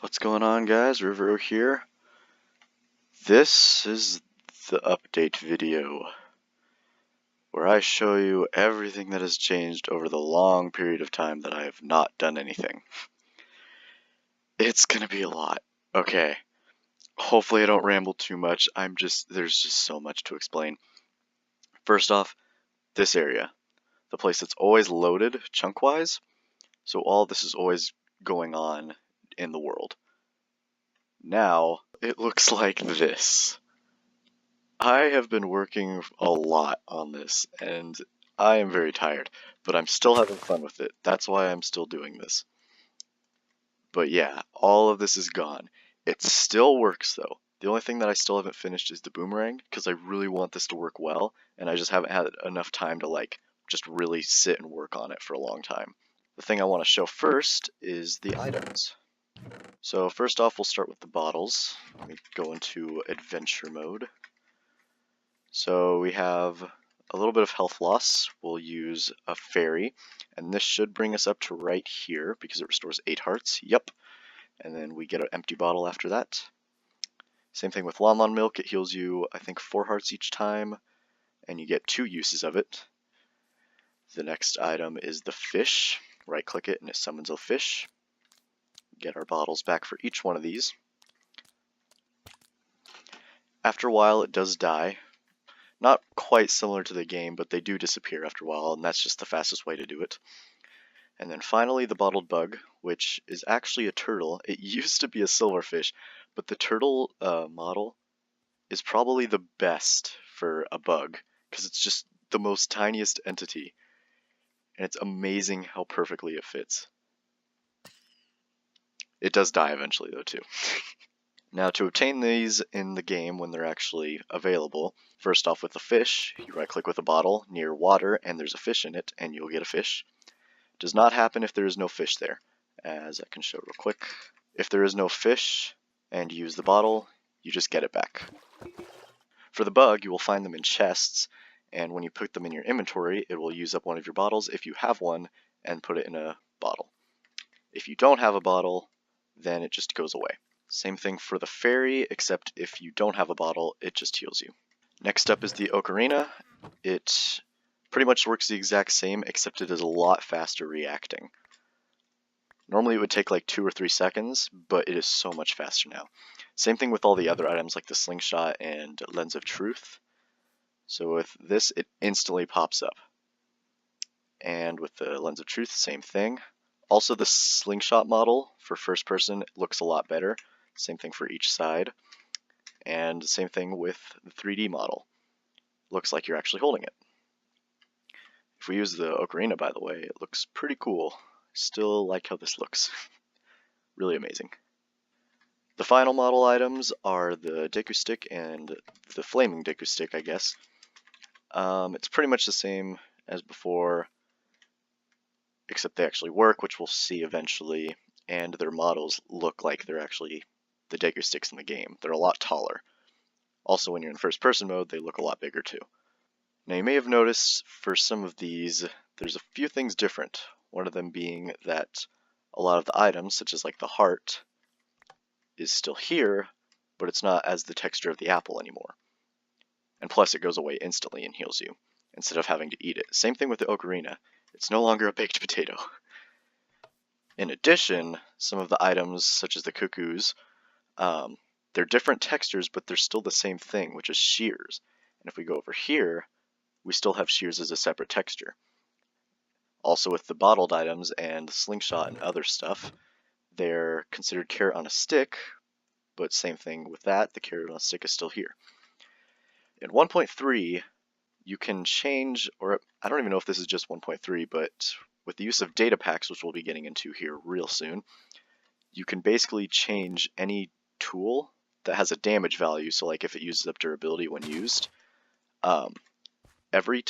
What's going on, guys? Rivero here. This is the update video where I show you everything that has changed over the long period of time that I have not done anything. It's gonna be a lot. Okay. Hopefully I don't ramble too much. There's just so much to explain. First off, this area. The place that's always loaded chunk-wise. So all this is always going on in the world. Now, it looks like this. I have been working a lot on this, and I am very tired, but I'm still having fun with it. That's why I'm still doing this. But yeah, all of this is gone. It still works, though. The only thing that I still haven't finished is the boomerang, because I really want this to work well, and I just haven't had enough time to, just really sit and work on it for a long time. The thing I want to show first is the items. So first off, we'll start with the bottles. Let me go into adventure mode. So we have a little bit of health loss. We'll use a fairy, and this should bring us up to right here because it restores 8 hearts. Yep. And then we get an empty bottle after that. Same thing with Lon Lon Milk. It heals you, I think, 4 hearts each time, and you get 2 uses of it. The next item is the fish. Right click it and it summons a fish. Get our bottles back for each one of these. After a while it does die. Not quite similar to the game, but they do disappear after a while, and that's just the fastest way to do it. And then finally the bottled bug, which is actually a turtle. It used to be a silverfish, but the turtle model is probably the best for a bug, because it's just the most tiniest entity. And it's amazing how perfectly it fits. It does die eventually though too. Now to obtain these in the game when they're actually available, first off with the fish, you right click with a bottle near water and there's a fish in it and you'll get a fish. Does not happen if there is no fish there, as I can show real quick. If there is no fish and you use the bottle, you just get it back. For the bug, you will find them in chests, and when you put them in your inventory, it will use up one of your bottles if you have one and put it in a bottle. If you don't have a bottle, then it just goes away. Same thing for the fairy, except if you don't have a bottle, it just heals you. Next up is the ocarina. It pretty much works the exact same, except it is a lot faster reacting. Normally it would take like 2 or 3 seconds, but it is so much faster now. Same thing with all the other items like the slingshot and lens of truth. So with this, it instantly pops up. And with the lens of truth, same thing. Also the slingshot model for first person looks a lot better. Same thing for each side. And same thing with the 3D model. Looks like you're actually holding it. If we use the ocarina, by the way, it looks pretty cool. Still like how this looks. Really amazing. The final model items are the Deku Stick and the Flaming Deku Stick, I guess. It's pretty much the same as before, except they actually work, which we'll see eventually, and their models look like they're actually the Deku Sticks in the game. They're a lot taller. Also, when you're in first person mode, they look a lot bigger too. Now you may have noticed for some of these, there's a few things different. One of them being that a lot of the items, such as like the heart, is still here, but it's not as the texture of the apple anymore. And plus it goes away instantly and heals you, instead of having to eat it. Same thing with the ocarina. It's no longer a baked potato. In addition, some of the items, such as the cuckoos, they're different textures, but they're still the same thing, which is shears. And if we go over here, we still have shears as a separate texture. Also with the bottled items and the slingshot and other stuff, they're considered carrot on a stick, but same thing with that, the carrot on a stick is still here. In 1.3, you can change, or I don't even know if this is just 1.3, but with the use of data packs, which we'll be getting into here real soon, you can basically change any tool that has a damage value. So like if it uses up durability when used, every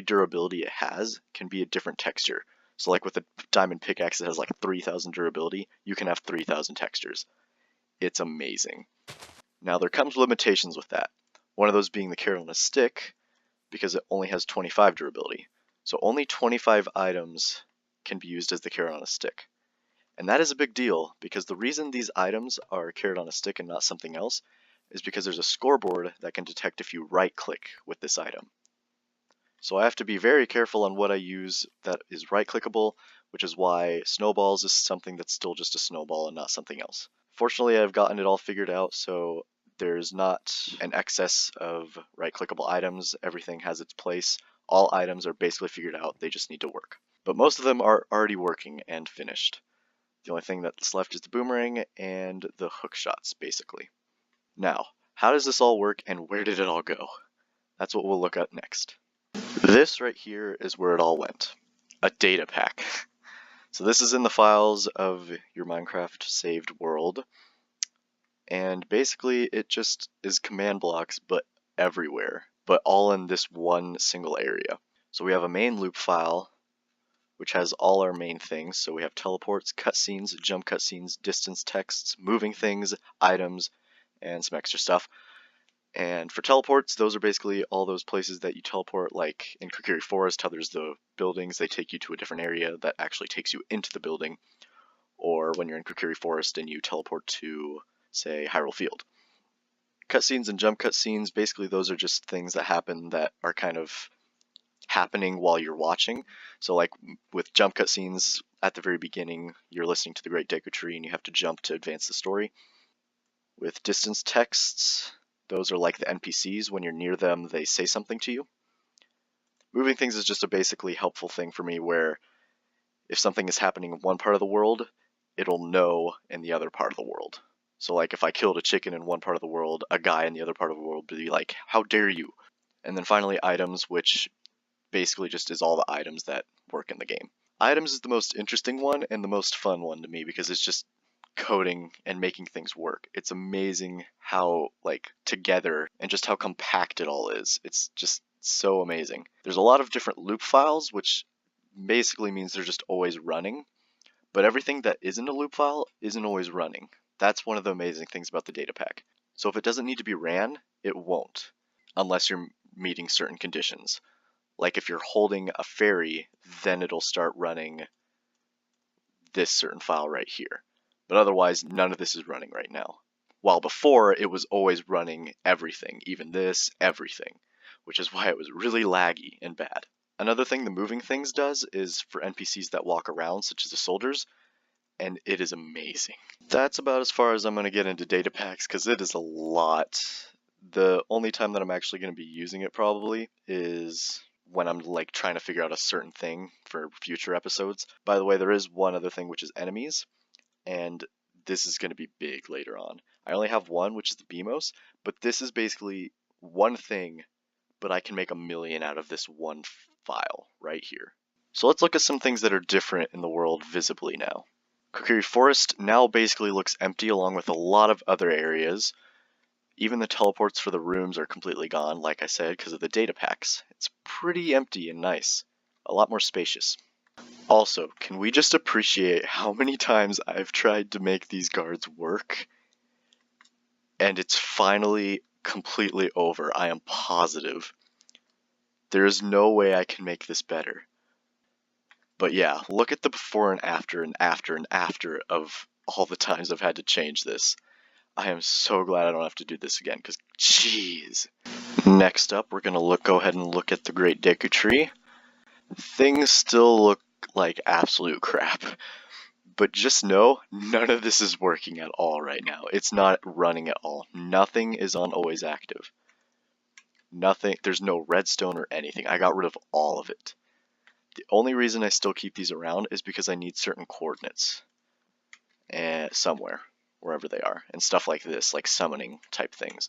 durability it has can be a different texture. So like with a diamond pickaxe that has like 3,000 durability, you can have 3,000 textures. It's amazing. Now there comes limitations with that. One of those being the carrot on a stick, because it only has 25 durability. So only 25 items can be used as the carrot on a stick. And that is a big deal, because the reason these items are carried on a stick and not something else is because there's a scoreboard that can detect if you right-click with this item. So I have to be very careful on what I use that is right-clickable, which is why snowballs is something that's still just a snowball and not something else. Fortunately, I've gotten it all figured out, so there's not an excess of right-clickable items. Everything has its place. All items are basically figured out, they just need to work. But most of them are already working and finished. The only thing that's left is the boomerang and the hook shots, basically. Now, how does this all work and where did it all go? That's what we'll look at next. This right here is where it all went. A data pack. So this is in the files of your Minecraft saved world. And basically it just is command blocks, but everywhere. But all in this one single area. So we have a main loop file, which has all our main things. So we have teleports, cutscenes, jump cutscenes, distance texts, moving things, items, and some extra stuff. And for teleports, those are basically all those places that you teleport, like in Kokiri Forest, how there's the buildings, they take you to a different area that actually takes you into the building. Or when you're in Kokiri Forest and you teleport to, say, Hyrule Field. Cutscenes and jump cutscenes, basically those are just things that happen that are kind of happening while you're watching. So like with jump cutscenes, at the very beginning, you're listening to the Great Deku Tree and you have to jump to advance the story. With distance texts, those are like the NPCs. When you're near them, they say something to you. Moving things is just a basically helpful thing for me where if something is happening in one part of the world, it'll know in the other part of the world. So like if I killed a chicken in one part of the world, a guy in the other part of the world would be like, how dare you? And then finally items, which basically just is all the items that work in the game. Items is the most interesting one and the most fun one to me because it's just coding and making things work. It's amazing how like together and just how compact it all is. It's just so amazing. There's a lot of different loop files, which basically means they're just always running, but everything that isn't a loop file isn't always running. That's one of the amazing things about the data pack. So if it doesn't need to be ran, it won't, unless you're meeting certain conditions. Like if you're holding a fairy, then it'll start running this certain file right here. But otherwise, none of this is running right now. While before, it was always running everything, even this, everything, which is why it was really laggy and bad. Another thing the moving things does is for NPCs that walk around, such as the soldiers, and it is amazing. That's about as far as I'm going to get into data packs, because it is a lot. The only time that I'm actually going to be using it probably is when I'm like trying to figure out a certain thing for future episodes. By the way, there is one other thing, which is enemies, and this is going to be big later on. I only have one, which is the Beamos, but this is basically one thing, but I can make a million out of this one file right here. So let's look at some things that are different in the world visibly now. Kokiri Forest now basically looks empty along with a lot of other areas. Even the teleports for the rooms are completely gone, like I said, because of the data packs. It's pretty empty and nice. A lot more spacious. Also, can we just appreciate how many times I've tried to make these guards work? And it's finally completely over, I am positive. There is no way I can make this better. But yeah, look at the before and after and after and after of all the times I've had to change this. I am so glad I don't have to do this again, because jeez. Next up, we're going to go ahead and look at the Great Deku Tree. Things still look like absolute crap. But just know, none of this is working at all right now. It's not running at all. Nothing is on always active. Nothing, there's no redstone or anything. I got rid of all of it. The only reason I still keep these around is because I need certain coordinates. Somewhere, wherever they are. And stuff like this, like summoning type things.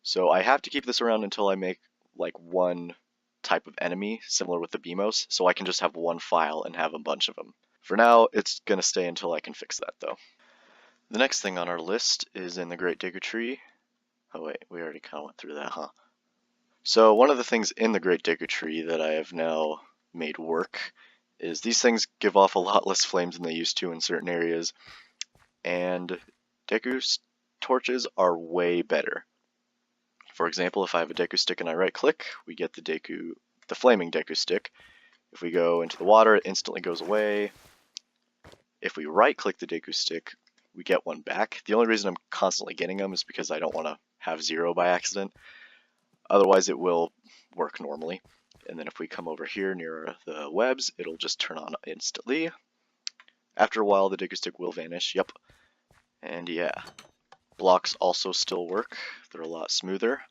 So I have to keep this around until I make like one type of enemy, similar with the Beamos, so I can just have one file and have a bunch of them. For now, it's going to stay until I can fix that, though. The next thing on our list is in the Great Deku Tree. Oh wait, we already kind of went through that, huh? So one of the things in the Great Deku Tree that I have now made work is these things give off a lot less flames than they used to in certain areas, and Deku torches are way better. For example, if I have a Deku stick and I right click, we get the flaming Deku stick. If we go into the water, it instantly goes away. If we right-click the Deku Stick, we get one back. The only reason I'm constantly getting them is because I don't want to have 0 by accident. Otherwise, it will work normally. And then if we come over here near the webs, it'll just turn on instantly. After a while, the Deku Stick will vanish. Yep. And yeah. Blocks also still work. They're a lot smoother.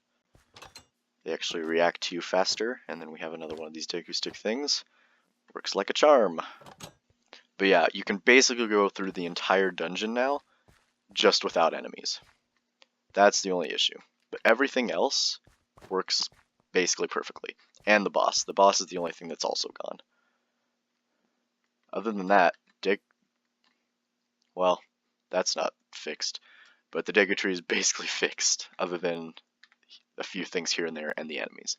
They actually react to you faster. And then we have another one of these Deku Stick things. Works like a charm. But yeah, you can basically go through the entire dungeon now, just without enemies. That's the only issue. But everything else works basically perfectly. And the boss. The boss is the only thing that's also gone. Other than that, well, that's not fixed. But the Deku Tree is basically fixed, other than a few things here and there and the enemies.